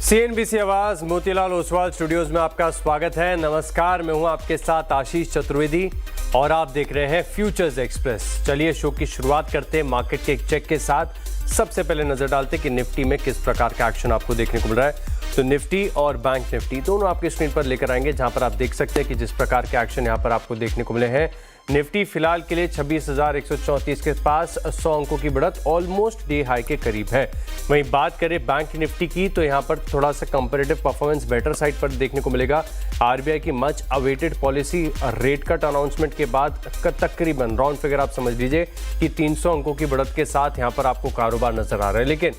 CNBC आवाज Motilal Oswal studios में आपका स्वागत है। नमस्कार, मैं हूं आपके साथ आशीष चतुर्वेदी और आप देख रहे हैं फ्यूचर्स एक्सप्रेस। चलिए शो की शुरुआत करते हैं मार्केट के एक चेक के साथ। सबसे पहले नजर डालते हैं कि निफ्टी में किस प्रकार का एक्शन आपको देखने को मिल रहा है। तो निफ्टी और बैंक निफ्टी दोनों आपके स्क्रीन पर लेकर आएंगे, जहां पर आप देख सकते हैं कि जिस प्रकार के एक्शन यहां पर आपको देखने को मिले हैं। निफ्टी फिलहाल के लिए 26,134 के पास 100 अंकों की बढ़त ऑलमोस्ट डे हाई के करीब है। वहीं बात करें बैंक निफ्टी की, तो यहां पर थोड़ा सा कंपैरेटिव परफॉर्मेंस बेटर साइड पर देखने को मिलेगा। आरबीआई की much awaited policy rate cut announcement के बाद तकरीबन राउंड फिगर आप समझ लीजिए कि 300 अंकों की बढ़त के साथ यहां पर आपको कारोबार नजर आ रहा है। लेकिन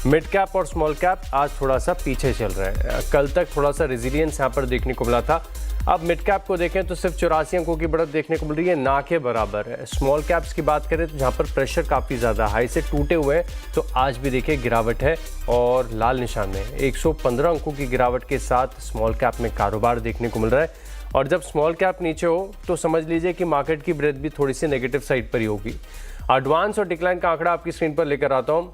मिड कैप और स्मॉल कैप आज थोड़ा सा पीछे चल रहा है। कल तक थोड़ा सा रेजिलियंस यहां पर देखने को मिला था। अब मिड कैप को देखें तो सिर्फ 84 अंकों की बढ़त देखने को मिल रही है, ना के बराबर है। स्मॉल कैप्स की बात करें तो जहां पर प्रेशर काफ़ी ज़्यादा हाई से टूटे हुए हैं, तो आज भी देखिए गिरावट है और लाल निशान में 115 अंकों की गिरावट के साथ स्मॉल कैप में कारोबार देखने को मिल रहा है। और जब स्मॉल कैप नीचे हो तो समझ लीजिए कि मार्केट की ब्रेथ भी थोड़ी सी नेगेटिव साइड पर ही होगी। एडवांस और डिक्लाइन का आंकड़ा आपकी स्क्रीन पर लेकर आता हूँ।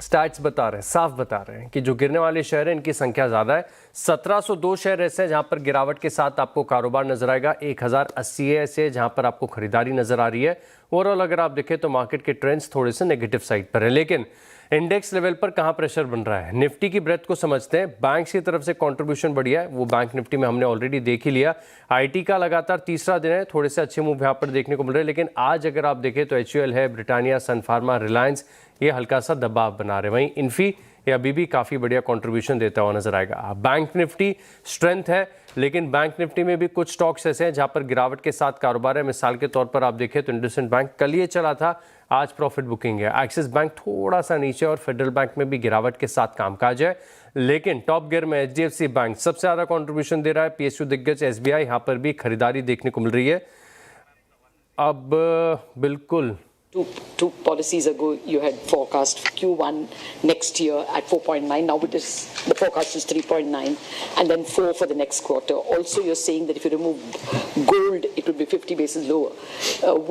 स्टैट्स बता रहे हैं, साफ बता रहे हैं कि जो गिरने वाले शहर हैं इनकी संख्या ज़्यादा है। 1702 शहर ऐसे हैं जहां पर गिरावट के साथ आपको कारोबार नजर आएगा। 1080 ऐसे जहां पर आपको खरीदारी नजर आ रही है। ओवरऑल अगर आप देखें तो मार्केट के ट्रेंड्स थोड़े से नेगेटिव साइड पर है। लेकिन इंडेक्स लेवल पर कहां प्रेशर बन रहा है, निफ्टी की ब्रेथ को समझते हैं। बैंक्स की तरफ से कंट्रीब्यूशन बढ़िया है, वो बैंक निफ्टी में हमने ऑलरेडी देख ही लिया। आईटी का लगातार तीसरा दिन है, थोड़े से अच्छे मूव यहां पर देखने को मिल रहे हैं। लेकिन आज अगर आप देखें तो HUL है, ब्रिटानिया, सन फार्मा, रिलायंस, ये हल्का सा दबाव बना रहे। वहीं इन्फी ये अभी भी काफ़ी बढ़िया कंट्रीब्यूशन देता हुआ नजर आएगा। बैंक निफ्टी स्ट्रेंथ है, लेकिन बैंक निफ्टी में भी कुछ स्टॉक्स ऐसे हैं जहां पर गिरावट के साथ कारोबार है। मिसाल के तौर पर आप देखें तो इंडसइंड बैंक कल ये चला था, आज प्रॉफिट बुकिंग है। एक्सिस बैंक थोड़ा सा नीचे और फेडरल बैंक में भी गिरावट के साथ कामकाज है। लेकिन टॉप गियर में HDFC बैंक सबसे ज़्यादा कंट्रीब्यूशन दे रहा है। PSU दिग्गज SBI यहाँ पर भी खरीदारी देखने को मिल रही है। अब बिल्कुल Two policies ago, you had forecast Q1 next year at 4.9. Now the forecast is 3.9, and then 4 for the next quarter. Also, you're saying that if you remove gold, it would be 50 basis lower.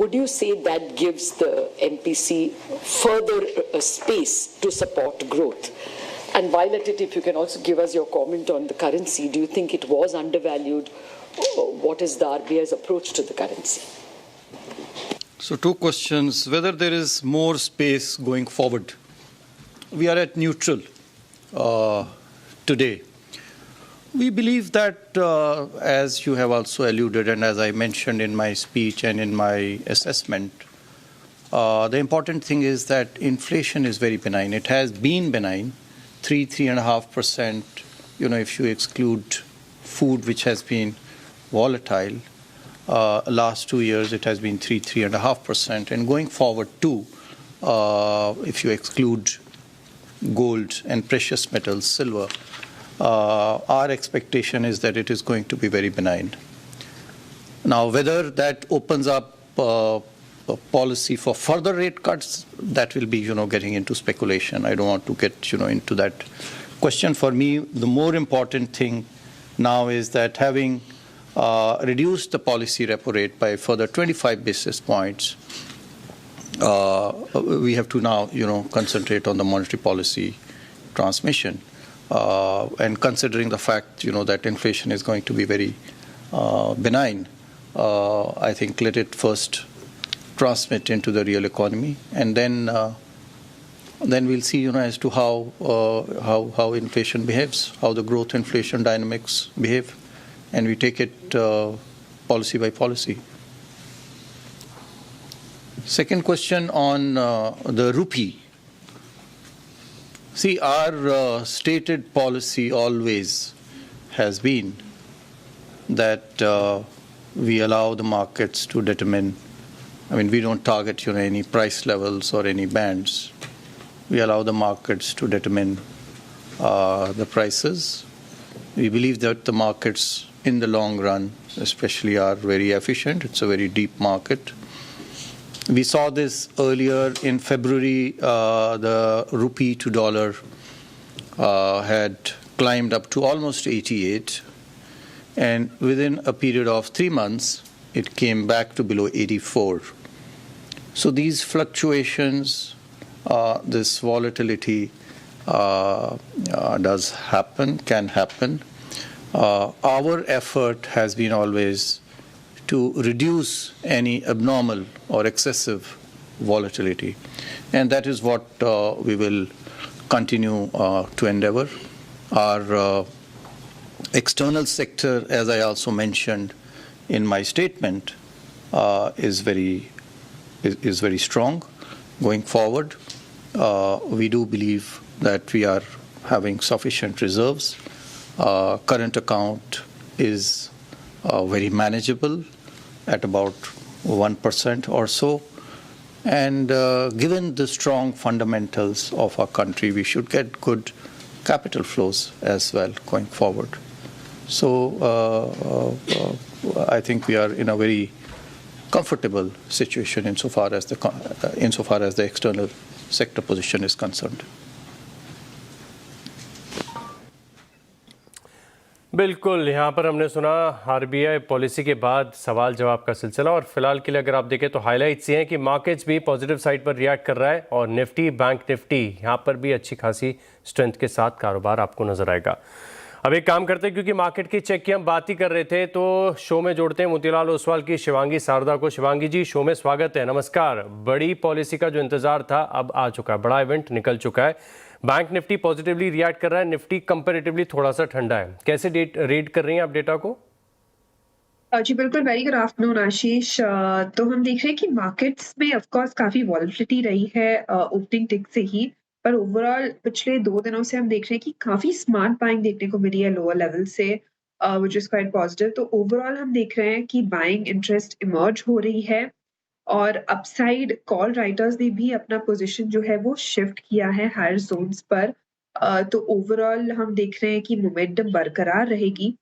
Would you say that gives the MPC further space to support growth? And while at it, if you can also give us your comment on the currency, do you think it was undervalued? What is the RBI's approach to the currency? So two questions. Whether there is more space going forward. We are at neutral today. We believe that, as you have also alluded and as I mentioned in my speech and in my assessment, the important thing is that inflation is very benign. It has been benign, 3.5%, if you exclude food, which has been volatile. Last 2 years it has been 3.5%, and going forward too, if you exclude gold and precious metals, silver, our expectation is that it is going to be very benign. Now, whether that opens up a policy for further rate cuts, that will be getting into speculation. I don't want to get into that question. For me, the more important thing now is that having reduced the policy repo rate by further 25 basis points, we have to now, concentrate on the monetary policy transmission. And considering the fact, that inflation is going to be very benign, I think let it first transmit into the real economy, and then we'll see, as to how inflation behaves, how the growth inflation dynamics behave. And we take it policy by policy. Second question on the rupee. See, our stated policy always has been that we allow the markets to determine. We don't target any price levels or any bands. We allow the markets to determine the prices. We believe that the markets in the long run especially are very efficient. It's a very deep market. We saw this earlier in February. The rupee to dollar had climbed up to almost 88, and within a period of 3 months it came back to below 84. So these fluctuations, this volatility does happen, can happen. Our effort has been always to reduce any abnormal or excessive volatility, and that is what we will continue to endeavor. Our external sector, as I also mentioned in my statement, is very strong going forward. We do believe that we are having sufficient reserves. Current account is very manageable at about 1% or so. And given the strong fundamentals of our country, we should get good capital flows as well going forward. So I think we are in a very comfortable situation insofar as the external sector position is concerned. बिल्कुल, यहाँ पर हमने सुना RBI policy के बाद सवाल जवाब का सिलसिला, और फिलहाल के लिए अगर आप देखें तो हाईलाइट्स ये हैं कि मार्केट्स भी पॉजिटिव साइड पर रिएक्ट कर रहा है और निफ्टी, बैंक निफ्टी यहाँ पर भी अच्छी खासी स्ट्रेंथ के साथ कारोबार आपको नजर आएगा। अब एक काम करते हैं, क्योंकि मार्केट की चेक की हम बात ही कर रहे थे, तो शो में जोड़ते हैं मोतीलाल ओसवाल की शिवांगी शारदा को। शिवांगी जी, शो में स्वागत है, नमस्कार। बड़ी पॉलिसी का जो इंतजार था अब आ चुका है, बड़ा इवेंट निकल चुका है। बैंक निफ्टी पॉजिटिवली रिएक्ट कर रहा है, निफ्टी कंपैरेटिवली थोड़ा सा ठंडा है। कैसे रीड कर रही हैं आप डेटा को? जी बिल्कुल, वेरी गुड आफ्टरनून आशीष। तो हम देख रहे हैं कि मार्केट्स में ऑफ कोर्स काफी वॉलेटिलिटी रही है ओपनिंग टिक से ही, पर ओवरऑल पिछले 2 दिनों से हम देख रहे हैं कि काफी स्मार्ट बाइंग देखने को मिली है लोअर लेवल से, व्हिच इज क्वाइट पॉजिटिव। तो ओवरऑल हम देख रहे हैं कि बाइंग इंटरेस्ट इमर्ज हो रही है और अपसाइड कॉल राइटर्स ने भी अपना पोजीशन जो है वो शिफ्ट किया है हायर जोन्स पर। तो ओवरऑल हम देख रहे हैं कि मोमेंटम बरकरार रहेगी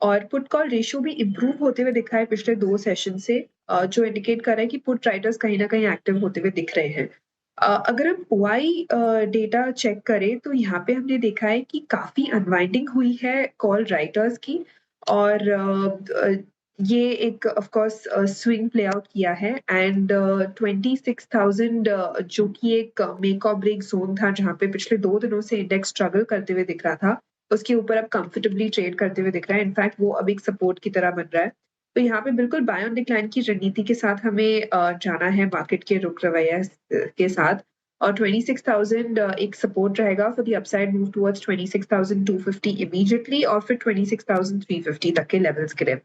और पुट कॉल रेशियो भी इम्प्रूव होते हुए दिखा है पिछले 2 सेशन से, जो इंडिकेट कर रहा है कि पुट राइटर्स कहीं ना कहीं एक्टिव होते हुए दिख रहे हैं। अगर हम ओआई डेटा चेक करें तो यहाँ पे हमने देखा है कि काफी अनवाइंडिंग हुई है कॉल राइटर्स की, और ये एक of course swing play out किया है। एंड 26,000 जो कि एक मेक और ब्रेक जोन था, जहाँ पे पिछले 2 दिनों से इंडेक्स स्ट्रगल करते हुए दिख रहा था, उसके ऊपर अब कंफर्टेबली ट्रेड करते हुए दिख रहा है। इनफैक्ट वो अब एक सपोर्ट की तरह बन रहा है। तो यहाँ पे बिल्कुल बाय ऑन डिक्लाइन की रणनीति के साथ हमें जाना है मार्केट के रुख रवैया के साथ, और 26,000 एक सपोर्ट रहेगा for the upside move towards 26,250 immediately, और फिर 26,350 तक के लेवल्स के लिए।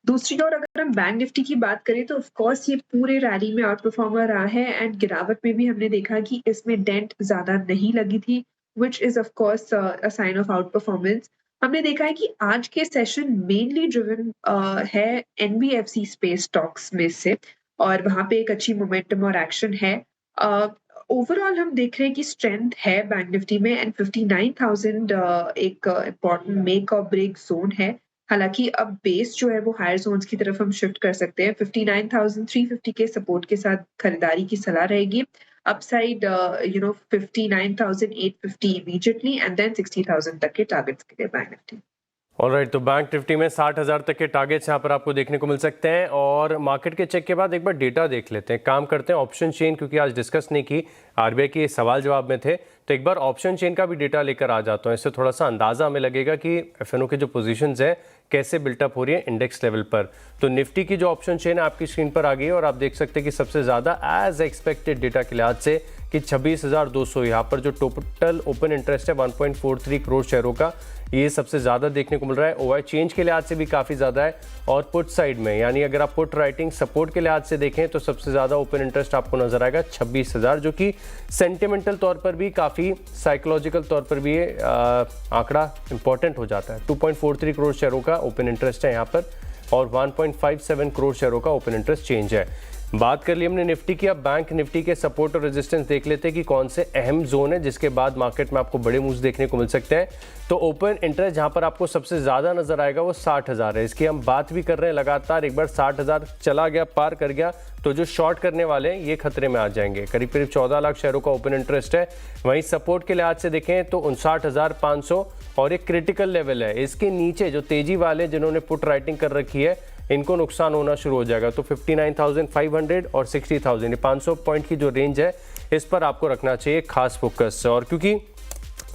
दूसरी ओर अगर हम बैंक निफ्टी की बात करें तो ऑफ कोर्स ये पूरे रैली में आउट परफॉर्मर रहा है, एंड गिरावट में भी हमने देखा कि इसमें डेंट ज्यादा नहीं लगी थी, which is of course a sign of outperformance. हमने देखा है कि आज के सेशन मेनली ड्रिवन है एनबीएफसी स्पेस स्टॉक्स में से, और वहां पे एक अच्छी मोमेंटम और एक्शन है। ओवरऑल हम देख रहे हैं कि स्ट्रेंथ है बैंक निफ्टी में, एंड 59,000 एक इम्पॉर्टेंट मेक और ब्रेक जोन है। हालांकि अब बेस जो है वो हायर जोन्स की तरफ हम शिफ्ट कर सकते हैं। 59,350 के सपोर्ट के साथ खरीदारी की सलाह रहेगी। अपसाइड 59,850 इमीडिएटली, एंड देन 60,000 तक के टारगेट्स के लिए बैंक निफ्टी। ऑलराइट, तो बैंक निफ्टी में 60,000 तक के टारगेट्स यहाँ पर आपको देखने को मिल सकते हैं। और मार्केट के चेक के बाद एक बार डेटा देख लेते हैं। काम करते हैं ऑप्शन चेन, क्योंकि आज डिस्कस नहीं की, आरबीआई के सवाल जवाब में थे, तो एक बार ऑप्शन चेन का भी डेटा लेकर आ जाता हूँ। इससे थोड़ा सा अंदाजा हमें लगेगा कि एफएनओ के जो पोजीशंस है कैसे बिल्टअप हो रही है इंडेक्स लेवल पर। तो निफ्टी की जो ऑप्शन चेन है आपकी स्क्रीन पर आ गई है, और आप देख सकते हैं कि सबसे ज़्यादा एज एक्सपेक्टेड डेटा के लिहाज से कि 26,200 यहाँ पर जो टोटल ओपन इंटरेस्ट है 1.43 करोड़ शेयरों का, ये सबसे ज़्यादा देखने को मिल रहा है। ओआई चेंज के लिहाज से भी काफ़ी ज़्यादा है, और पुट साइड में, यानी अगर आप पुट राइटिंग सपोर्ट के लिहाज से देखें तो सबसे ज़्यादा ओपन इंटरेस्ट आपको नजर आएगा 26,000, जो कि सेंटिमेंटल तौर पर भी काफ़ी, साइकोलॉजिकल तौर पर भी ये आंकड़ा इंपॉर्टेंट हो जाता है। 2.43 करोड़ शेयरों का ओपन इंटरेस्ट है यहाँ पर, और 1.57 करोड़ शेयरों का ओपन इंटरेस्ट चेंज है। बात कर ली हमने निफ्टी की, अब बैंक निफ्टी के सपोर्ट और रेजिस्टेंस देख लेते हैं कि कौन से अहम जोन है जिसके बाद मार्केट में आपको बड़े मूव्स देखने को मिल सकते हैं। तो ओपन इंटरेस्ट जहां पर आपको सबसे ज़्यादा नजर आएगा वो 60,000 है। इसकी हम बात भी कर रहे हैं लगातार, एक बार 60,000 चला गया, पार कर गया, तो जो शॉर्ट करने वाले हैं ये खतरे में आ जाएंगे। करीब करीब 14 लाख शेयरों का ओपन इंटरेस्ट है। वहीं सपोर्ट के लिहाज से देखें तो 59,500 और एक क्रिटिकल लेवल है। इसके नीचे जो तेजी वाले जिन्होंने पुट राइटिंग कर रखी है इनको नुकसान होना शुरू हो जाएगा। तो 59,500 और 60,000, 500 पॉइंट की जो रेंज है इस पर आपको रखना चाहिए खास फोकस। और क्योंकि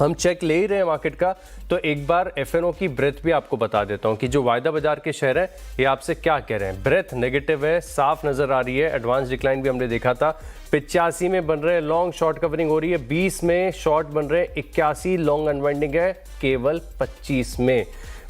हम चेक ले ही रहे हैं मार्केट का, तो एक बार एफएनओ की ब्रेथ भी आपको बता देता हूं कि जो वायदा बाजार के शेयर है ये आपसे क्या कह रहे हैं। ब्रेथ नेगेटिव है, साफ नजर आ रही है, एडवांस डिक्लाइन भी हमने देखा था। 85 में बन रहे लॉन्ग शॉर्ट कवरिंग हो रही है, 20 में शॉर्ट बन रहे, 81 लॉन्ग अनवाइंडिंग है केवल 25 में।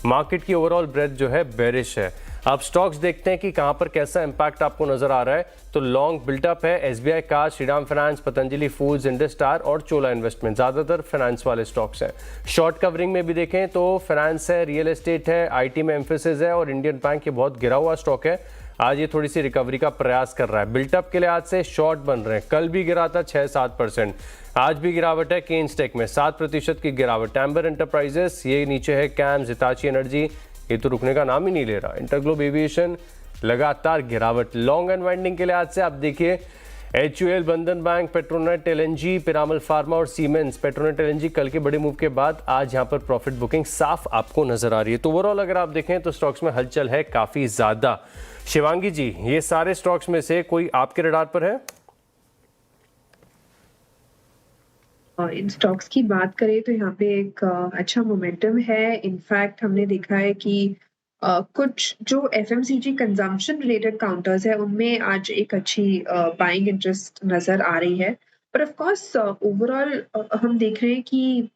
मार्केट की ओवरऑल ब्रेथ जो है बेरिश है। अब स्टॉक्स देखते हैं कि कहां पर कैसा इंपैक्ट आपको नजर आ रहा है। तो लॉन्ग बिल्टअप है, SBI car, Shriram finance, Patanjali foods, Indus star और चोला इन्वेस्टमेंट, ज्यादातर फाइनेंस वाले स्टॉक्स हैं। शॉर्ट कवरिंग में भी देखें तो फाइनेंस है, रियल एस्टेट है, आईटी में एम्फेसिस है और इंडियन बैंक, ये बहुत गिरा हुआ स्टॉक है। आज ये थोड़ी सी रिकवरी का प्रयास कर रहा है। बिल्टअप के लिए आज से शॉर्ट बन रहे हैं, कल भी गिरा था 6-7%, आज भी गिरावट है। केन्स टेक में 7% की गिरावट। एम्बर एंटरप्राइजेस ये नीचे है, कैम्स, हिताची एनर्जी ये तो रुकने का नाम ही नहीं ले रहा। इंटरग्लोब एविएशन लगातार गिरावट। लॉन्ग अनवाइंडिंग के लिए आज से आप देखिए HUL, बंधन bank, Petronet LNG, Piramal pharma और सीमेंस। पेट्रोनेट LNG कल के बड़े मूव के बाद आज यहाँ पर प्रॉफिट बुकिंग साफ आपको नजर आ रही है। तो ओवरऑल अगर आप देखें तो स्टॉक्स में हलचल है काफी ज्यादा। शिवांगी जी, ये सारे स्टॉक्स में से कोई आपके रडार पर है? इन स्टॉक्स की बात करें तो यहाँ पे एक अच्छा मोमेंटम है। इनफैक्ट हमने देखा है कि कुछ जो FMCG कंजम्पशन रिलेटेड काउंटर्स है उनमें आज एक अच्छी बाइंग इंटरेस्ट नजर आ रही है। पर ऑफ कोर्स ओवरऑल हम देख रहे हैं कि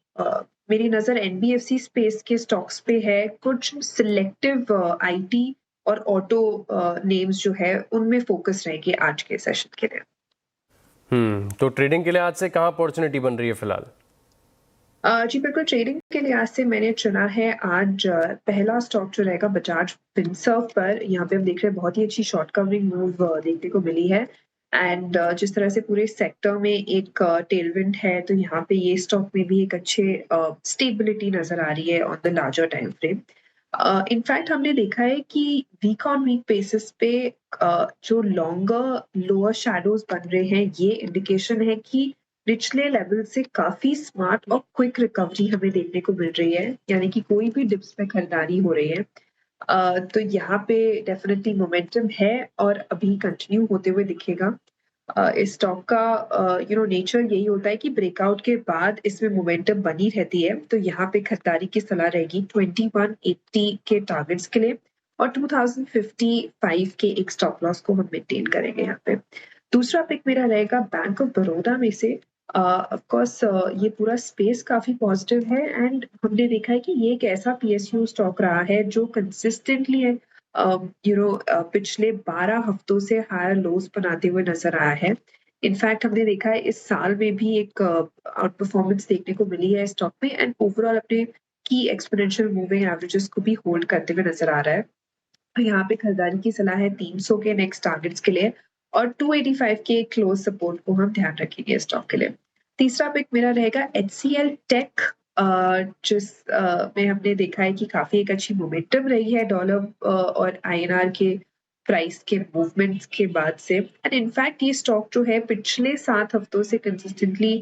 मेरी नज़र NBFC स्पेस के स्टॉक्स पे है। कुछ सिलेक्टिव IT और ऑटो नेम्स जो है उनमें फोकस रहेगी आज के सेशन के लिए। तो ट्रेडिंग के लिए आज से कहाँ अपॉर्चुनिटी बन रही है फिलहाल? जी बिल्कुल, ट्रेडिंग के लिहाज से मैंने चुना है आज पहला स्टॉक जो रहेगा बजाज फिनसर्व पर। यहाँ पे हम देख रहे हैं बहुत ही अच्छी शॉर्ट कवरिंग मूव देखने को मिली है एंड जिस तरह से पूरे सेक्टर में एक टेलविंड है तो यहाँ पे ये स्टॉक में भी एक अच्छे स्टेबिलिटी नजर आ रही है on the larger time frame. In fact हमने देखा है कि वीक ऑन वीक बेसिस पे जो लॉन्गर लोअर शैडोज बन रहे हैं ये इंडिकेशन है कि पिछले लेवल से काफी स्मार्ट और क्विक रिकवरी हमें देखने को मिल रही है, यानी कि कोई भी डिप्स में खरीदारी हो रही है। तो यहाँ पे डेफिनेटली मोमेंटम है और अभी कंटिन्यू होते हुए दिखेगा। इस स्टॉक का नेचर यही होता है कि ब्रेकआउट के बाद इसमें मोमेंटम बनी रहती है, तो यहाँ पे खरीदारी की सलाह रहेगी 2180 के टारगेट्स के लिए और 2055 के एक स्टॉप लॉस को हम मेंटेन करेंगे यहाँ पे। दूसरा पिक मेरा रहेगा बैंक ऑफ बड़ौदा में से। ऑफ कोर्स ये पूरा स्पेस काफी पॉजिटिव है एंड हमने देखा है कि ये एक ऐसा PSU स्टॉक रहा है जो कंसिस्टेंटली है पिछले 12 हफ्तों से हायर लोज बनाते हुए नजर आया है। इनफैक्ट हमने देखा है इस साल में भी एक आउट परफॉर्मेंस देखने को मिली है स्टॉक में एंड ओवरऑल अपने की एक्सपोनेंशियल मूविंग एवरेजेस को भी होल्ड करते हुए नजर आ रहा है। यहाँ पे खरीदारी की सलाह है 300 के नेक्स्ट टारगेट्स के लिए और 285 के क्लोज सपोर्ट को हम ध्यान रखेंगे स्टॉक के लिए। तीसरा पिक मेरा रहेगा HCL टेक, जिस में हमने देखा है कि काफी एक अच्छी मोमेंटम रही है डॉलर और INR के प्राइस के मूवमेंट्स के बाद से एंड इनफैक्ट ये स्टॉक जो है पिछले 7 हफ्तों से कंसिस्टेंटली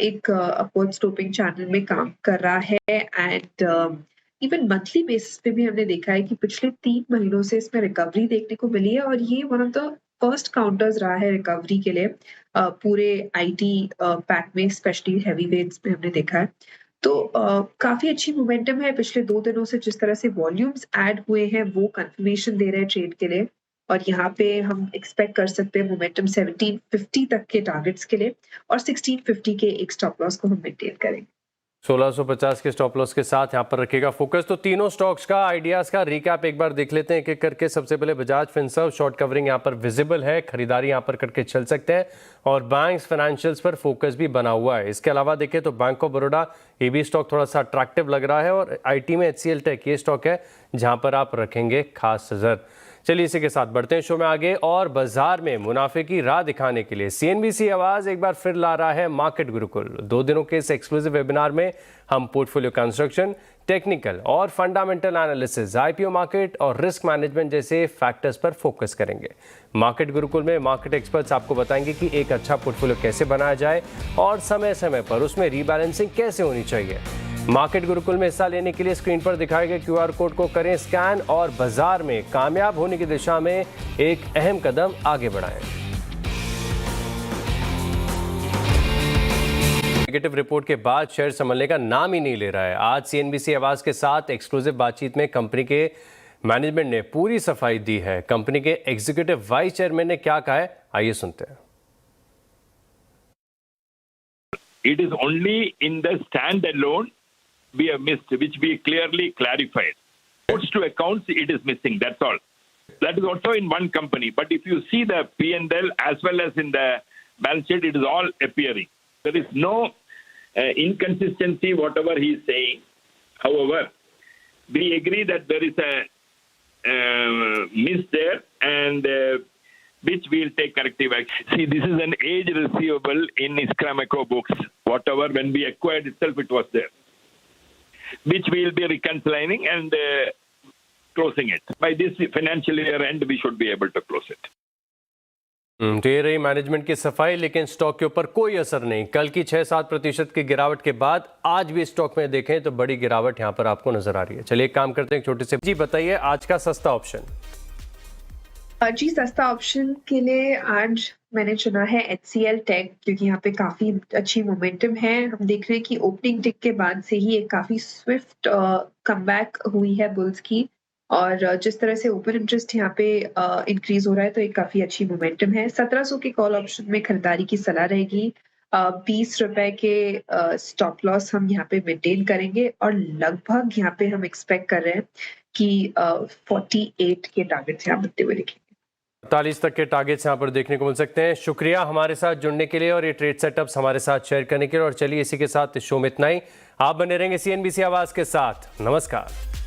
एक अपवर्ड स्लोपिंग चैनल में काम कर रहा है एंड इवन मंथली बेसिस पे भी हमने देखा है कि पिछले 3 महीनों से इसमें रिकवरी देखने को मिली है और ये one of the first counters रहा है रिकवरी के लिए पूरे IT पैक में, स्पेशली हैवी वेट्स में हमने देखा है। तो काफी अच्छी मोमेंटम है पिछले 2 दिनों से। जिस तरह से वॉल्यूम्स ऐड हुए हैं वो कंफर्मेशन दे रहे हैं ट्रेड के लिए और यहाँ पे हम एक्सपेक्ट कर सकते हैं मोमेंटम 1750 तक के टारगेट्स के लिए और 1650 के एक स्टॉप लॉस को हम मेंटेन करेंगे। 1650 के स्टॉप लॉस के साथ यहाँ पर रखेगा फोकस। तो तीनों स्टॉक्स का आइडियाज का रिकैप एक बार देख लेते हैं एक एक करके। सबसे पहले बजाज फिनसर्व, शॉर्ट कवरिंग यहाँ पर विजिबल है, खरीदारी यहाँ पर करके चल सकते हैं और बैंक्स फाइनेंशियल्स पर फोकस भी बना हुआ है। इसके अलावा देखें तो बैंक ऑफ बड़ौदा ये भी स्टॉक थोड़ा सा अट्रैक्टिव लग रहा है और IT में HCL टेक ये स्टॉक है जहाँ पर आप रखेंगे खास नजर। चलिए इसी के साथ बढ़ते हैं शो में आगे और बाजार में मुनाफे की राह दिखाने के लिए CNBC आवाज एक बार फिर ला रहा है मार्केट गुरुकुल। 2 दिनों के इस एक्सक्लूसिव वेबिनार में हम पोर्टफोलियो कंस्ट्रक्शन, टेक्निकल और फंडामेंटल एनालिसिस, IPO मार्केट और रिस्क मैनेजमेंट जैसे फैक्टर्स पर फोकस करेंगे। मार्केट गुरुकुल में मार्केट एक्सपर्ट्स आपको बताएंगे कि एक अच्छा पोर्टफोलियो कैसे बनाया जाए और समय समय पर उसमें रीबैलेंसिंग कैसे होनी चाहिए। मार्केट गुरुकुल में हिस्सा लेने के लिए स्क्रीन पर दिखाए गए QR कोड को करें स्कैन और बाजार में कामयाब होने की दिशा में एक अहम कदम आगे बढ़ाएं। नेगेटिव रिपोर्ट के बाद शेयर संभलने का नाम ही नहीं ले रहा है। आज सीएनबीसी आवाज के साथ एक्सक्लूसिव बातचीत में कंपनी के मैनेजमेंट ने पूरी सफाई दी है। कंपनी के एग्जीक्यूटिव वाइस चेयरमैन ने क्या कहा है, आइए सुनते हैं। It is only in the stand-alone we have missed, which we clearly clarified. Notes to accounts, it is missing. That's all. That is also in one company. But if you see the P&L as well as in the balance sheet, it is all appearing. There is no inconsistency, whatever he is saying. However, we agree that there is a miss there, and which we will take corrective action. See, this is an age receivable in Iskraemeco books. Whatever, when we acquired itself, it was there, which we will be reconciling and closing it. By this financial year end, we should be able to close it. तो ये रही management की सफाई, लेकिन stock के ऊपर कोई असर नहीं। कल की 6-7% की गिरावट के बाद आज भी स्टॉक में देखें तो बड़ी गिरावट यहां पर आपको नजर आ रही है। चलिए एक काम करते हैं, एक छोटे से जी बताइए आज का सस्ता ऑप्शन। जी सस्ता ऑप्शन के लिए आज मैंने चुना है HCL टेक, क्योंकि यहाँ पे काफी अच्छी मोमेंटम है। हम देख रहे हैं कि ओपनिंग टिक के बाद से ही एक काफी स्विफ्ट कमबैक हुई है बुल्स की, और जिस तरह से ओपन इंटरेस्ट यहाँ पे इंक्रीज हो रहा है तो एक काफी अच्छी मोमेंटम है। 1700 के कॉल ऑप्शन में खरीदारी की सलाह रहेगी। 20 रुपए के स्टॉप लॉस हम यहाँ पे मेंटेन करेंगे, और लगभग यहाँ पे हम एक्सपेक्ट कर रहे हैं कि 48 के टारगेट यहाँ बनते हुए दिखेंगे। 40 तक के टारगेट्स यहाँ पर देखने को मिल सकते हैं। शुक्रिया हमारे साथ जुड़ने के लिए और ये ट्रेड सेटअप्स हमारे साथ शेयर करने के लिए। और चलिए इसी के साथ इस शो में इतना ही। आप बने रहेंगे सीएनबीसी आवाज के साथ। नमस्कार।